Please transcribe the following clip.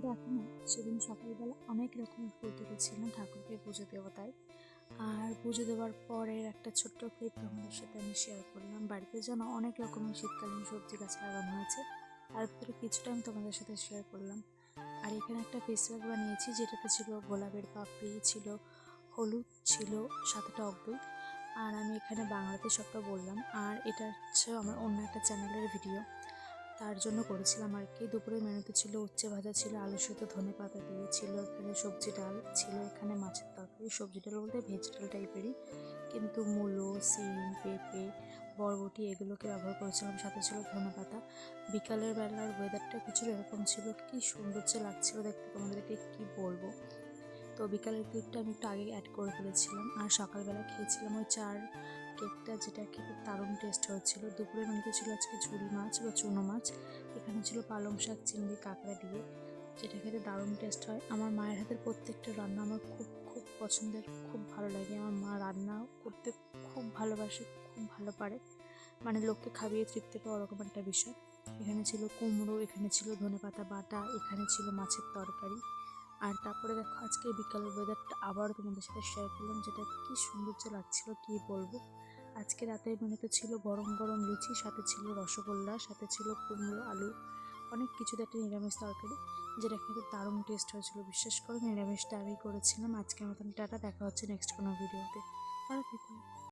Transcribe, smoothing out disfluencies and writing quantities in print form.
দেখো না, সেদিন সকালবেলা অনেক রকমের ফুল তুলেছিলাম ঠাকুরকে পুজো দেবো তাই। আর পুজো দেওয়ার পরের একটা ছোট্ট ক্লিপ তোমাদের সাথে আমি শেয়ার করলাম। বাড়িতে যেন অনেক রকমের শীতকালীন সবজি গাছ লাগানো হয়েছে, তার ভিতরে কিছুটা আমি তোমাদের সাথে শেয়ার করলাম। আর এখানে একটা ফেস প্যাক বানিয়েছি, যেটাতে ছিল গোলাপের পাপড়ি, ছিল হলুদ, ছিল সাথে টক দই। আর আমি এখানে বাংলাতে সবটা বললাম, আর এটা হচ্ছে আমার অন্য একটা চ্যানেলের ভিডিও, তার জন্য করেছিলাম আর কি। দুপুরের মেনুতে ছিল উচ্ছে ভাজা, ছিল আলু সেদ্ধ ধনে পাতা দিয়ে, ছিল এখানে সবজি ডাল, ছিল এখানে মাছের তরকারি। সবজি ডাল বলতে ভেজ ডাল টাইপেরই, কিন্তু মূলো, সিম, পেঁপে, বরবটি এগুলোকে ব্যবহার করেছিলাম। সাথে ছিল ধনে পাতা। বিকালের বেলার ওয়েদারটা কিছুটা এরকম ছিল, কি সুন্দর যে লাগছিল দেখতে, তোমাদেরকে কি বলবো। তো বিকালের ক্লিপটা আমি একটু আগে অ্যাড করে ফেলেছিলাম। আর সকালবেলা খেয়েছিলাম ওই চার কেকটা, যেটা খেতে দারুণ টেস্ট হয়েছিল। দুপুরের মেনুতে ছিল আজকে ঝুড়ি মাছ বা চুনো মাছ। এখানে ছিল পালং শাক, চিংড়ি, কাঁকড়া দিয়ে, যেটা খেতে দারুণ টেস্ট হয়। আমার মায়ের হাতের প্রত্যেকটা রান্না আমার খুব খুব পছন্দের, খুব ভালো লাগে। আমার মা রান্না করতে খুব ভালোবাসে, খুব ভালো পারে, মানে লোককে খাইয়ে তৃপ্তি পাওয়া ওরকম একটা বিষয়। এখানে ছিল কুমড়ো, এখানে ছিল ধনেপাতা বাটা, এখানে ছিল মাছের তরকারি। আর তারপরে দেখো আজকে বিকালের ওয়েদারটা আবারও তোমাদের সাথে শেয়ার করলাম, যেটা কি সৌন্দর্য লাগছিল কি বলবো। আজকে রাতের মেনুতে ছিল গরম গরম লুচি, সাথে ছিল রসগোল্লা, সাথে ছিল কুমড়ো আলু, অনেক কিছুতে একটা নিরামিষ তরকারি, যেটা খেতে দারুণ টেস্ট হয়েছিল। বিশ্বাস করো, নিরামিষটা আমি করেছিলাম। আজকের মতন টাটা, দেখা হচ্ছে নেক্সট কোনো ভিডিওতে। ভালো থেকো।